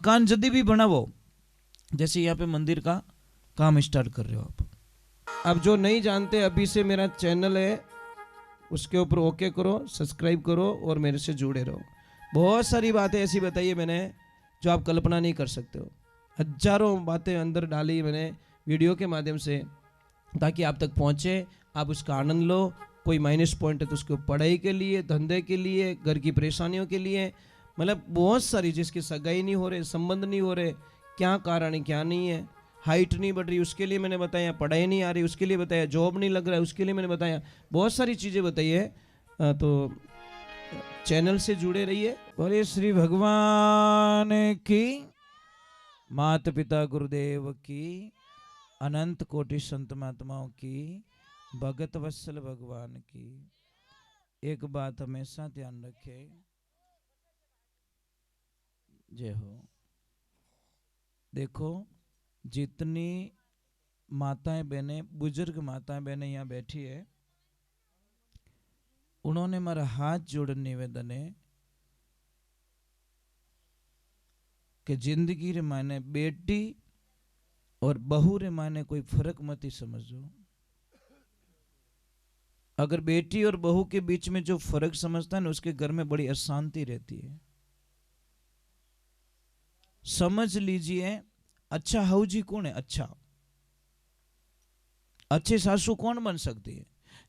मकान जदी भी बनावो, जैसे यहाँ पे मंदिर का काम स्टार्ट कर रहे हो आप। अब जो नहीं जानते, अभी से मेरा चैनल है, उसके ऊपर ओके करो, सब्सक्राइब करो और मेरे से जुड़े रहो। बहुत सारी बातें ऐसी बताई है मैंने जो आप कल्पना नहीं कर सकते हो। हजारों बातें अंदर डाली मैंने वीडियो के माध्यम से, ताकि आप तक पहुंचे, आप उसका आनंद लो। कोई माइनस पॉइंट है तो उसको पढ़ाई के लिए, धंधे के लिए, घर की परेशानियों के लिए, मतलब बहुत सारी, जिसकी सगाई नहीं हो रहे, संबंध नहीं हो रहे, क्या कारण है क्या नहीं है, हाइट नहीं बढ़ रही उसके लिए मैंने बताया, पढ़ाई नहीं आ रही उसके लिए बताया, जॉब नहीं लग रहा है उसके लिए मैंने बताया, बहुत सारी चीज़ें बताई है। तो चैनल से जुड़े रहिए। बोले श्री भगवान की, माता पिता गुरुदेव की, अनंत कोटि संत महात्माओं की, भगत वत्सल भगवान की। एक बात हमेशा ध्यान रखे, जय हो। देखो जितनी माताएं बहनें, बुजुर्ग माताएं बहनें यहाँ बैठी है, उन्होंने मेरा हाथ जोड़ निवेदन है कि जिंदगी रे मायने बेटी और बहू रे मायने कोई फर्क मत ही समझो। अगर बेटी और बहू के बीच में जो फर्क समझता है ना, उसके घर में बड़ी अशांति रहती है। समझ लीजिए, अच्छा हाउजी कौन है? अच्छा अच्छे सासू कौन बन सकती है?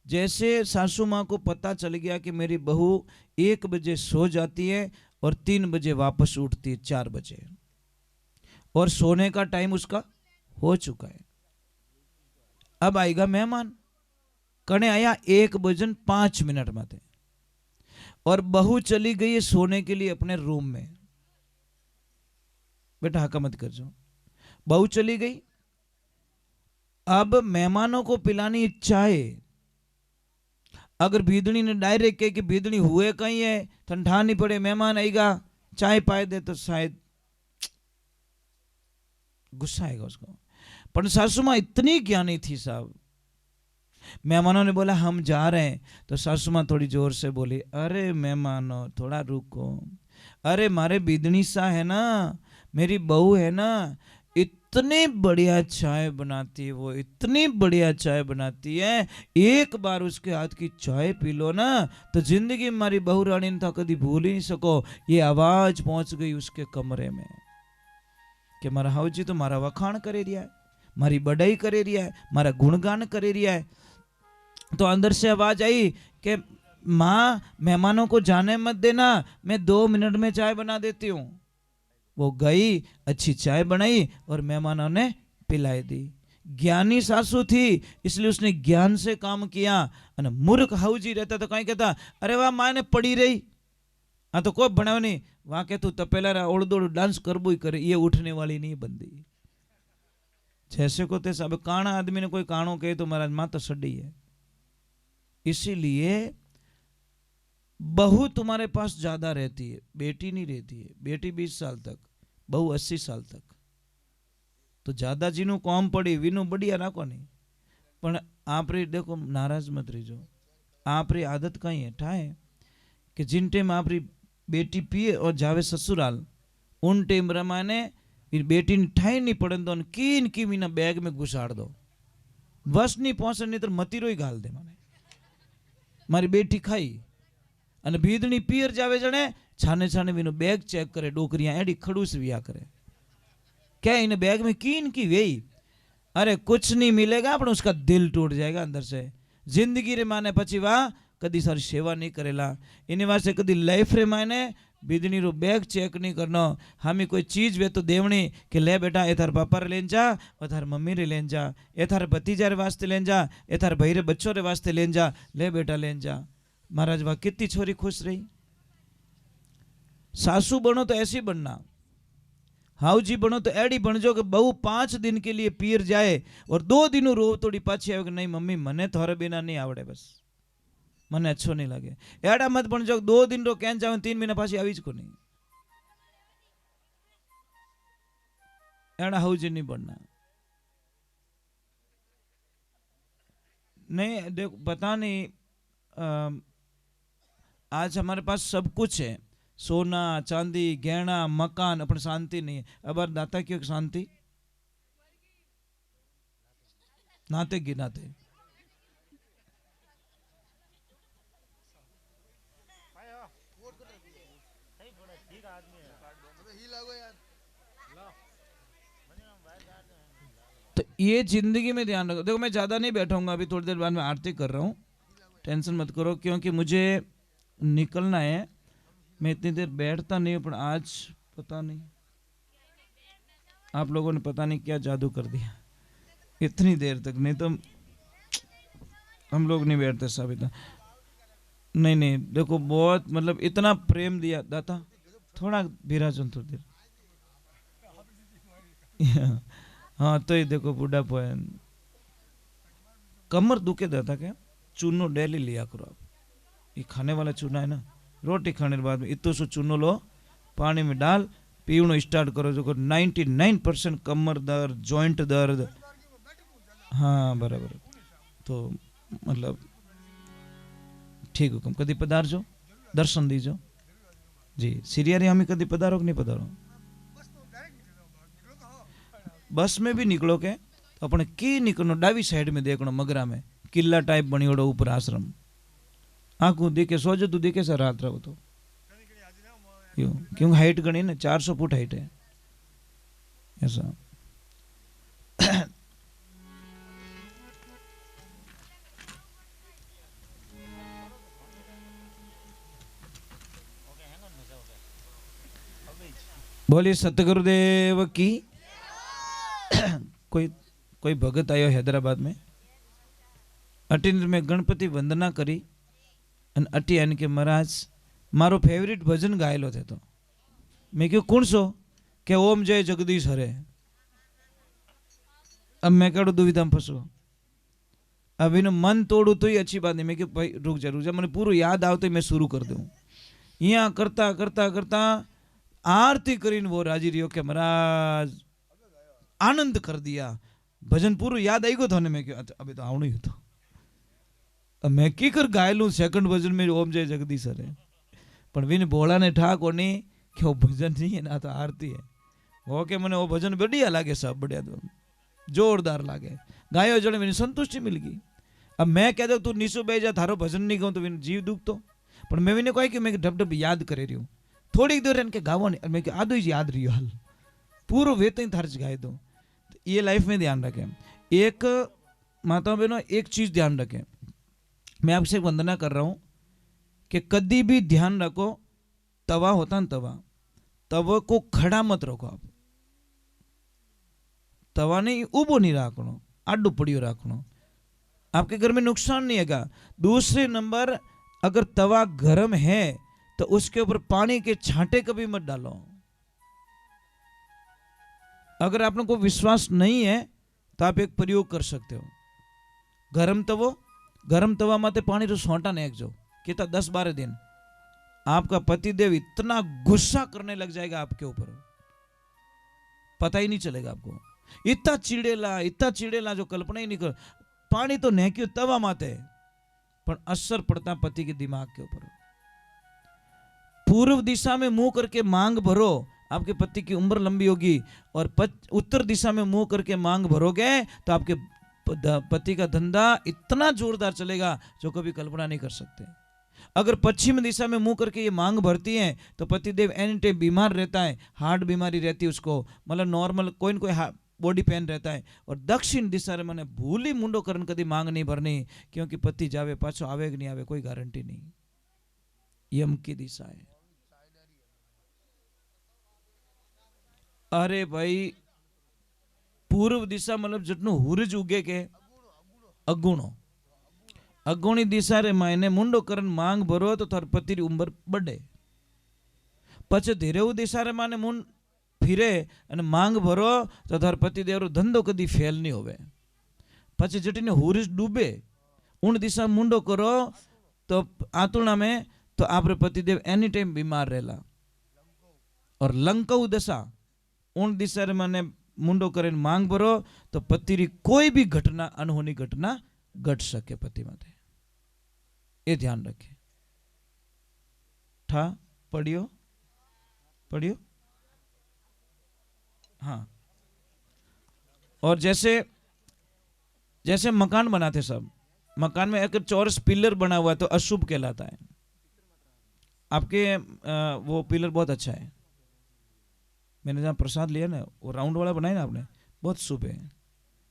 जैसे सासू माँ को पता चल गया कि मेरी बहू 1 बजे सो जाती है और 3 बजे वापस उठती है, 4 बजे, और सोने का टाइम उसका हो चुका है। अब आएगा मेहमान, कने आया 1:05 में थे, और बहू चली गई है सोने के लिए अपने रूम में। बेटा हका मत कर जो, बहू चली गई। अब मेहमानों को पिलानी चाय। अगर भीदड़ी ने डायरेक्ट कहे कि भीदड़ी हुए कहीं है, ठंडा नहीं पड़े, मेहमान आएगा, चाय पाए दे, तो शायद गुस्सा आएगा उसको। पर सासू माँ इतनी ज्ञानी थी साहब, मेहमानों ने बोला हम जा रहे हैं, तो सासू माँ थोड़ी जोर से बोली, अरे मेहमानों थोड़ा रुको, अरे मारे बिदनी सा है ना, मेरी बहू है ना, इतनी बढ़िया चाय बनाती है वो, इतनी बढ़िया चाय बनाती है, एक बार उसके हाथ की चाय पी लो ना तो जिंदगी में मारी बहू रानी ने था कभी भूल ही नहीं सको। ये आवाज पहुंच गई उसके कमरे में कि मारा हाउजी तो मारा वखाण करे रिया है, मारी बड़ाई करे रिया है, मारा गुणगान करे रिया है। तो अंदर से आवाज आई कि माँ मेहमानों को जाने मत देना, मैं 2 मिनट में चाय बना देती हूँ। वो गई, अच्छी चाय बनाई और मेहमानों ने पिलाई दी। ज्ञानी सासू थी इसलिए उसने ज्ञान से काम किया। और मूर्ख हाउजी रहता तो कहीं कहता अरे वाह माँ ने पड़ी रही, हाँ तो कोई बनाव नहीं, वहां के तू तपेला ओड़ डांस करबो ही करे, ये उठने वाली नहीं बंदी। जैसे को तैसा, अब काना आदमी ने कोई कानो कहे तो महाराज माँ तो सड़ी है। इसीलिए बहू तुम्हारे पास ज्यादा रहती है, बेटी नहीं रहती है। बेटी 20 साल तक, बहू 80 साल तक। तो ज्यादा जीनू कॉम पड़ी वीनू बढ़िया राखो नहीं, पण आप रे देखो नाराज मत रहीजो। आप री आदत कहीं है ठाए कि जिन टाइम आप री बेटी पिए और जावे ससुराल, उन टाइम रमाने बेटी ने ठाई नहीं पड़े तो कीन की मीना बैग में घुसाड़ दो, बस नहीं पहुंचे नहीं तो मतीरो ही घाल दे। माने मारी बेटी खाई અને ભીદણી પિયર જાવે જણે છાને છાને વીનો બેગ ચેક કરે, ડોકરિયા એડી ખડूस विया करे, क्या इन बैग में कीन की वेई, अरे कुछ नहीं मिलेगा पर उसका दिल टूट जाएगा अंदर से। जिंदगी रे माने पची वाह कदी सारी सेवा नहीं करेला, इन्हीं वास्ते कदी लाइफ रे माने बीदनी रो बैग चेक नहीं करनो। हमें कोई चीज वे तो देवनी कि ले बेटा ए थार पापा रे लेन जा, और थार मम्मी रे लेन जा, ए थार भतीजा रे वास्ते लेन जा, ए थार भाई रे बच्चों रे वास्ते लेन जा, ले बेटा लेन जा। महाराज वाह कितनी छोरी खुश रही। सासू बनो तो ऐसी बनना, हाउजी बनो तो एडी बन जो कि बहू 5 दिन के लिए पीर जाए और 2 दिनों रो तोड़ी पाछी आवे कि नहीं मम्मी मने थोड़े बिना नहीं आवड़े, बस मने अच्छो नहीं लगे। एड़ा मत बन जो 2 दिन रो कैन जावे 3 महीना पाछी आवीज को नहीं। एड़ा हाउजी नहीं बनना। नहीं देखो पता नहीं आज हमारे पास सब कुछ है, सोना चांदी गहना मकान अपन शांति नहीं है। अब यार दाता क्यों शांति नाते गिनाते तो ये जिंदगी में ध्यान रखो। देखो मैं ज्यादा नहीं बैठाऊंगा, अभी थोड़ी देर बाद मैं आरती कर रहा हूँ, टेंशन मत करो, क्योंकि मुझे निकलना है। मैं इतनी देर बैठता नहीं हूँ, पर आज पता नहीं आप लोगों ने पता नहीं क्या जादू कर दिया इतनी देर तक, नहीं तो हम लोग नहीं बैठते सब इतना। नहीं नहीं देखो बहुत मतलब इतना प्रेम दिया दाता, थोड़ा विराजन थोड़ी देर हाँ तो ये देखो बूढ़ा पोया कमर दुखे दाता क्या चूनो डेली लिया करो आप, ये खाने वाला चूना है ना, रोटी खाने के बाद में इतो सो चूनो लो पानी में डाल पीवनो स्टार्ट करो, जो 99% कमर दर्द जॉइंट दर्द हाँ बराबर तो मतलब ठीक हुकम कदी पधारजो दर्शन दीजो जी। सीरियारी हमें कदी पधारो कि नहीं पधारो, बस में भी निकलो के तो अपने की निकलो डावी साइड में देखनो मगरा में किला टाइप बनियोड़ो ऊपर आश्रम, आंखों देखे सोजो तू देखे सर रात रहो तो क्यों हाइट गणी ना 400 फुट हाइट है ऐसा बोलिए सतगुरुदेव की। कोई कोई भगत आयो हैदराबाद में अटी में गणपति वंदना करी अन अटी आने के महाराज मारो फेवरेट भजन गायलो थे, तो मैं क्यों कौन सो के ओम जय जगदीश हरे। अब मैं कहो दुविधा में फंसो, अब इन मन तोड़ू तो ही अच्छी बात नहीं, मैं क्यों भाई रुक जा मैंने पूरा याद आओ तो मैं शुरू कर दूं। यहाँ करता करता करता आरती करीन वो राजी रियो के महाराज आनंद कर दिया, भजन पूरा याद आई गो था मैं क्यों अभी तो आवणु ही तो अब मैं की कर गायलू सेकंड भजन में ओम जय जगदीश हरे, पर विन बोला ने ठा कोनी कि वो भजन नहीं है ना तो आरती है वो के मने वो भजन बढ़िया लागे, सब बढ़िया तो जोरदार लागे गायो जड़े मैंने संतुष्टि मिल गई। अब मैं कह दो तू नीसो बह जा थारो भजन नहीं गाऊं तो विन जीव दुख तो, पर मैं भी ने कहा कि मैं ढब ढब याद करे रही हूँ थोड़ी देर इनके गावो नहीं, मैं आधो ही याद रही हाल पूरा वेत थार्च गाए दो। ये लाइफ में ध्यान रखें, एक माता बहनों एक चीज ध्यान रखें, मैं आपसे वंदना कर रहा हूं कि कभी भी ध्यान रखो तवा होता ना तवा को खड़ा मत रखो आप, तवा नहीं उबो नहीं रखनो आडू पड़ियो रखनो, आपके घर में नुकसान नहीं है। दूसरे नंबर अगर तवा गर्म है तो उसके ऊपर पानी के छांटे कभी मत डालो। अगर आप लोगों को विश्वास नहीं है तो आप एक प्रयोग कर सकते हो, गरम तवा माते पानी रो सोंटा ने जो कितना 10-12 दिन आपका पतिदेव इतना गुस्सा करने लग जाएगा आपके ऊपर, पता ही नहीं चलेगा आपको, इतना चिड़ेला जो कल्पना ही नहीं कर। पानी तो नेक्यो तवा माते पर असर पड़ता पति के दिमाग के ऊपर। पूर्व दिशा में मुंह करके मांग भरो, आपके पति की उम्र लंबी होगी, और उत्तर दिशा में मुंह करके मांग भरोगे तो आपके पति का धंधा इतना जोरदार चलेगा जो कभी कल्पना नहीं कर सकते। अगर पश्चिम दिशा में मुंह करके ये मांग भरती है तो पतिदेव एनी टाइम बीमार रहता है, हार्ट बीमारी रहती है उसको, मतलब नॉर्मल कोई न कोई बॉडी पेन रहता है। और दक्षिण दिशा में मैंने भूली मुंडो करन कभी मांग नहीं भरनी, क्योंकि पति जावे पाछो आवे कि नहीं आवे कोई गारंटी नहीं। यम की दिशा है। अरे भाई पूर्व दिशा मतलब जितनो हुरज उगे के अगुणी दिशा रे मायने मुंडो करन मांग भरो तो थार पति री उम्र बढ़े। पछे धीरेऊ दिशा रे माने मुंड फिरे अने मांग भरो तो थार पति देव रो धंधो कदी फेल नहीं होवे। पछे जटीने हुरज डूबे उन दिशा मुंडो करो तो आतुणा में तो आपरे पति देव एनी टाइम बीमार रहेला। और लंकऊ दशा उन दिशा रे माने मुंडो करीने मांग भरो तो पति री कोई भी घटना अनहोनी घटना घट सके पति माथे, ये ध्यान रखे। ठा पढ़ियो पढ़ियो। हाँ, और जैसे जैसे मकान बनाते सब, मकान में अगर चौरस पिलर बना हुआ है तो अशुभ कहलाता है। आपके वो पिलर बहुत अच्छा है, मैंने जहाँ प्रसाद लिया ना वो राउंड वाला बनाया ना आपने, बहुत शुभ है।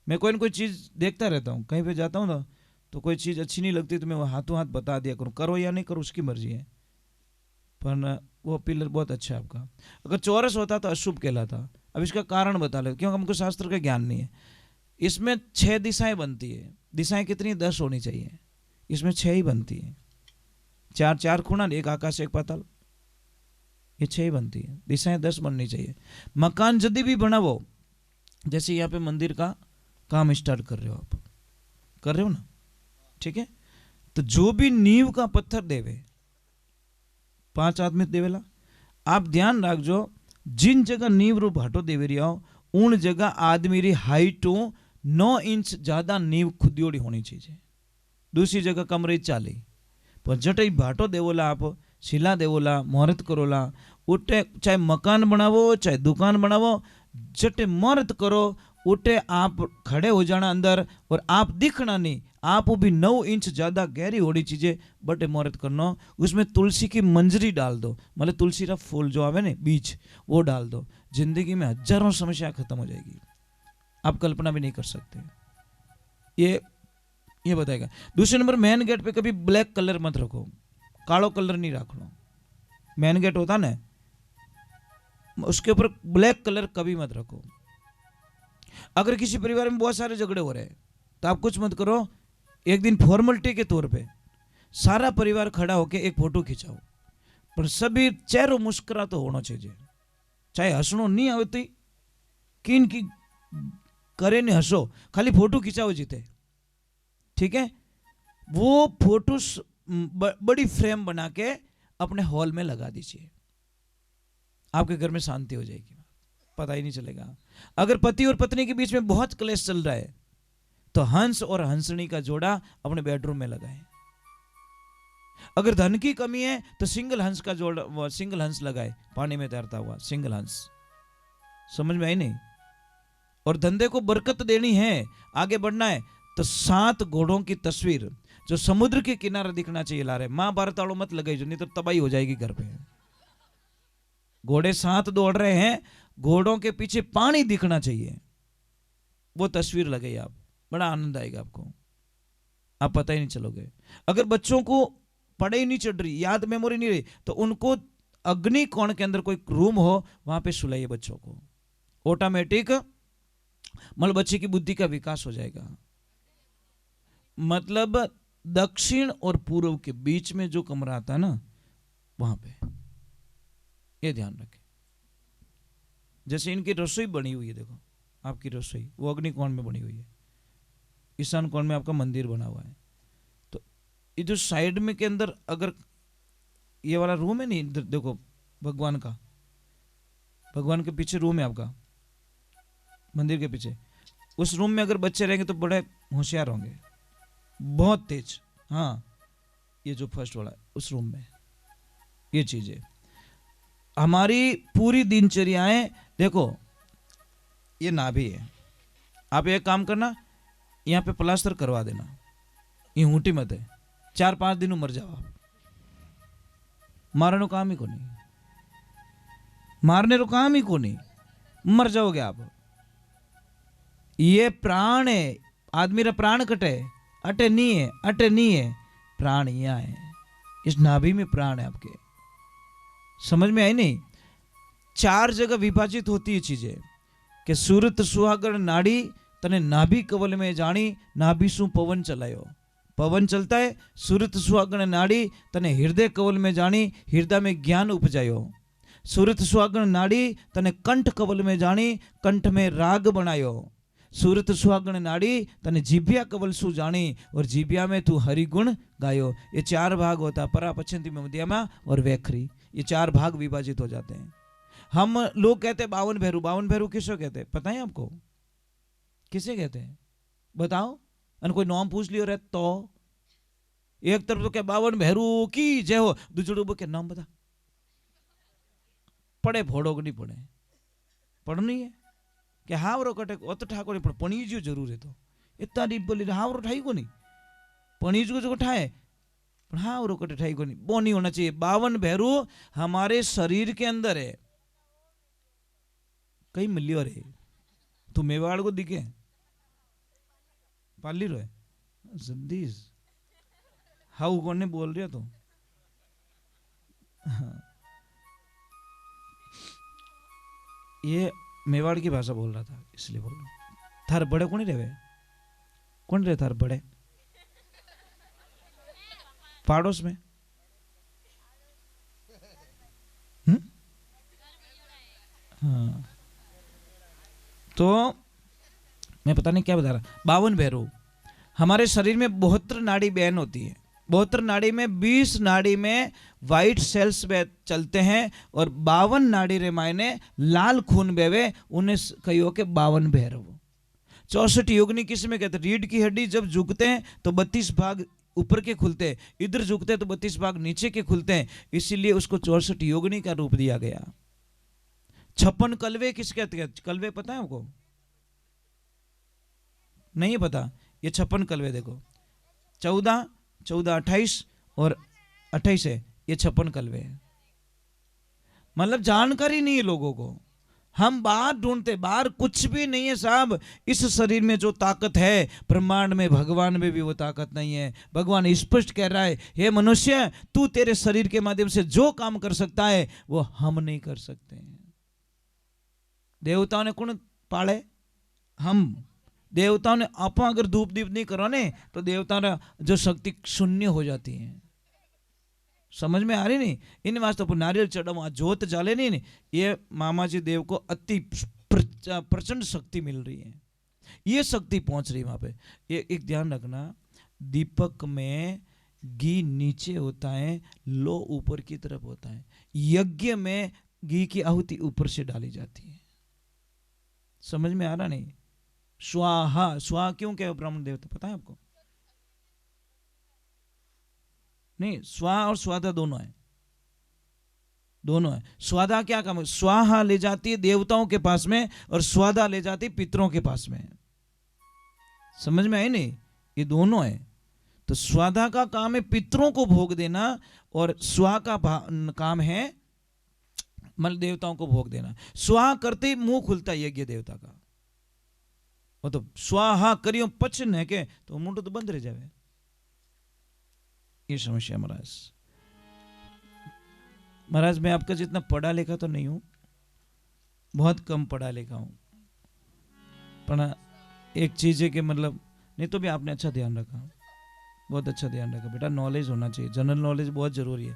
मैं कोई ना कोई चीज़ देखता रहता हूँ, कहीं पे जाता हूँ ना तो कोई चीज़ अच्छी नहीं लगती तो मैं वो हाथों हाथ बता दिया करूँ, करो या नहीं करो उसकी मर्जी है, पर वो पिलर बहुत अच्छा है आपका। अगर चौरस होता तो अशुभ कहलाता। अब इसका कारण बता लो, क्योंकि हमको शास्त्र का ज्ञान नहीं है। इसमें 6 दिशाएं बनती है, दिशाएं कितनी 10 होनी चाहिए, इसमें 6 ही बनती है। 4 खूणा, एक आकाश एक पाताल, ये 6 ही बनती है, दिशाएं 10 बननी चाहिए। मकान यदि भी बनावो, जैसे यहाँ पे मंदिर का काम स्टार्ट कर रहे हो, आप कर रहे हो ना, ठीक है, तो जो भी नींव का पत्थर देवे 5 आदमी देवेला, आप ध्यान रखो जिन जगह नींव रू भाटो देवे रहा हो उन जगह आदमी री हाइटों 9 इंच ज्यादा नींव खुदियोड़ी होनी चाहिए। दूसरी जगह कम रही 40, पर जटे भाटो देवोला, आप शिला देवोला, मुहूर्त करोला, उठे चाहे मकान बनावो चाहे दुकान बनावो, जटे मुहूर्त करो उठे आप खड़े हो जाना अंदर, और आप दिखना नहीं, आप भी 9 इंच ज्यादा गहरी होनी चीजें बटे मुहूर्त करना। उसमें तुलसी की मंजरी डाल दो, मतलब तुलसी का फूल जो आवे ना बीज, वो डाल दो, जिंदगी में हजारों समस्या खत्म हो जाएगी, आप कल्पना भी नहीं कर सकते। ये बताएगा। दूसरे नंबर, मेन गेट पे कभी ब्लैक कलर मत रखो, कालो कलर नहीं रखना। मेन गेट होता ना उसके ऊपर ब्लैक कलर कभी मत रखो। अगर किसी परिवार में बहुत सारे झगड़े हो रहे हैं तो आप कुछ मत करो, एक दिन फॉर्मेलिटी के तौर पे सारा परिवार खड़ा होके एक फोटो खिंचाओ, पर सभी चेहरो मुस्कुरा तो होना चाहिए, चाहे हंसनो नहीं आवती किन की करे नहीं हंसो, खाली फोटो खिंचाओ जीते, ठीक है। वो फोटो बड़ी फ्रेम बना के अपने हॉल में लगा दीजिए, आपके घर में शांति हो जाएगी, पता ही नहीं चलेगा। अगर पति और पत्नी के बीच में बहुत क्लेश चल रहा है तो हंस और हंसनी का जोड़ा अपने बेडरूम में लगाएं। अगर धन की कमी है तो सिंगल हंस का जोड़ा, सिंगल हंस लगाए, पानी में तैरता हुआ सिंगल हंस। समझ में आई नहीं? और धंधे को बरकत देनी है, आगे बढ़ना है, तो 7 घोड़ों की तस्वीर जो समुद्र के किनारे दिखना चाहिए ला रहे। महाभारत वालों मत लगाई जो, नहीं तो तबाही हो जाएगी घर पे। घोड़े 7 दौड़ रहे हैं, घोड़ों के पीछे पानी दिखना चाहिए, वो तस्वीर लगाई आप, बड़ा आनंद आएगा आपको, आप पता ही नहीं चलोगे। अगर बच्चों को पढ़ाई नहीं चढ़ रही, याद मेमोरी नहीं रही, तो उनको अग्नि कोण के अंदर कोई रूम हो वहां पे सुलाइए बच्चों को, ऑटोमेटिक मतलब बच्चे की बुद्धि का विकास हो जाएगा। मतलब दक्षिण और पूर्व के बीच में जो कमरा आता है ना, वहां पे ये ध्यान रखें। जैसे इनकी रसोई बनी हुई है, देखो आपकी रसोई वो अग्नि कोण में बनी हुई है, ईशान कोण में आपका मंदिर बना हुआ है, तो ये जो साइड में के अंदर अगर ये वाला रूम है नहीं, इधर देखो भगवान का, भगवान के पीछे रूम है आपका मंदिर के पीछे, उस रूम में अगर बच्चे रहेंगे तो बड़े होशियार होंगे, बहुत तेज। हाँ, ये जो फर्स्ट वाला उस रूम में, ये चीज है। हमारी पूरी दिनचर्याएं देखो, ये नाभि है, आप एक काम करना, यहाँ पे प्लास्टर करवा देना, ये ऊँटी मत है, 4-5 दिन मर जाओ आप, मारने को काम ही को नहीं, मारने को काम ही को नहीं, मर जाओगे आप। ये प्राण है, आदमी रा प्राण कटे, अटे नहीं है, अटे नहीं है, प्राण यहाँ है, इस नाभि में प्राण है आपके। समझ में आई नहीं? 4 जगह विभाजित होती है चीजें कि सूरत सुहागण नाड़ी तने नाभि कवल में जानी, नाभि सु पवन चलायो, पवन चलता है, सूरत सुहागण नाड़ी तने हृदय कवल में जानी, हृदय में ज्ञान उपजायो, सूरत सुहागण नाड़ी तने कंठ कवल में जानी, कंठ में राग बनायो, सूरत सुहागण नाड़ी तने जीभिया कवल सु जानी, और जीभिया में तू हरिगुण गायो। ये 4 भाग होता, परा पश्चिम मध्यमा और वैखरी, ये 4 भाग विभाजित हो जाते हैं। हम लोग कहते हैं 52 भैरू, 52 भैरू किसको कहते हैं पता है आपको? किसे कहते हैं बताओ? और कोई नाम पूछ लियो रे तो एक तरफ तो क्या 52 भैरू की जय हो, दूसरे के नाम बता, पड़े फोड़ो कि नहीं पड़े पड़नी है कि हावरो कटे अत ठाको नहीं पणीजो जरूर है तो इतना डीप बोली हावरो ठाई को नहीं पणीजो जो ठाए पर हावरो कटे ठाई को नहीं वो नहीं होना चाहिए 52 भैरू हमारे शरीर के अंदर है कई मिलियो रे तू मेवाड़ को दिखे पाली रो है जद्दीज हाउ कौन ने बोल रहा तो हाँ। ये मेवाड़ की भाषा बोल रहा था इसलिए बोल रहा थार बड़े कौन रहे कौन रहे थार बड़े पाड़ोस में हाँ तो मैं पता नहीं क्या बता रहा 52 भैरू हमारे शरीर में 72 नाड़ी बहन होती है 72 नाड़ी में 20 नाड़ी में वाइट सेल्स चलते हैं और 52 नाड़ी रे मायने लाल खून बेवे उन्हें कहियो के 52 भैरव 64 योगिनी किस में कहते हैं रीढ़ की हड्डी जब झुकते हैं तो 32 भाग ऊपर के खुलते हैं इधर झुकते हैं तो 32 भाग नीचे के खुलते हैं इसीलिए उसको 64 योगिनी का रूप दिया गया 56 कलवे किस कहते हैं कलवे पता है आपको नहीं पता ये 56 कलवे देखो 14 28 और 28 है ये 56 कलवे है मतलब जानकारी नहीं है लोगों को हम बाहर ढूंढते बाहर कुछ भी नहीं है साहब इस शरीर में जो ताकत है ब्रह्मांड में भगवान में भी वो ताकत नहीं है भगवान स्पष्ट कह रहा है हे मनुष्य तू तेरे शरीर के माध्यम से जो काम कर सकता है वो हम नहीं कर सकते हैं देवताओं ने कौन पाले हम देवताओं ने आप अगर धूप दीप नहीं करो ने तो देवताओं ने जो शक्ति शून्य हो जाती है समझ में आ रही नहीं इन वास्ते पर नारियल चढ़ाओ जोत जाले नहीं ये मामा जी देव को अति प्रचंड शक्ति मिल रही है ये शक्ति पहुंच रही है वहां पे ये एक ध्यान रखना दीपक में घी नीचे होता है लो ऊपर की तरफ होता है यज्ञ में घी की आहुति ऊपर से डाली जाती है समझ में आ रहा नहीं स्वाहा स्वाहा क्यों कहे ब्राह्मण देवता पता है आपको नहीं स्वाहा और स्वादा दोनों है स्वादा क्या काम है स्वाहा ले जाती है देवताओं के पास में और स्वादा ले जाती है पितरों के पास में समझ में आई नहीं ये दोनों है तो स्वादा का काम है पितरों को भोग देना और स्वा का काम है मल देवताओं को भोग देना स्वाहा करते ही मुंह खुलता है यज्ञ देवता का वो तो स्वाहा करियो पचन है के तो मुंड तो बंद रह जाए ये समस्या महाराज मैं आपका जितना पढ़ा लिखा तो नहीं हूं बहुत कम पढ़ा लिखा हूं पर एक चीज है कि मतलब नहीं तो भी आपने अच्छा ध्यान रखा बहुत अच्छा ध्यान रखा बेटा नॉलेज होना चाहिए जनरल नॉलेज बहुत जरूरी है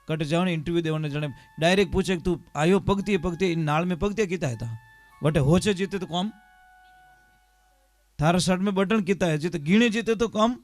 कट जाओ ने इंटरव्यू देवाने जने डायरेक्ट पूछे तू आयो पगती नाल में पगती किता है था बटे होचे जीते तो कम थारा शर्ट में बटन किता है जीते गिणे जीते तो कम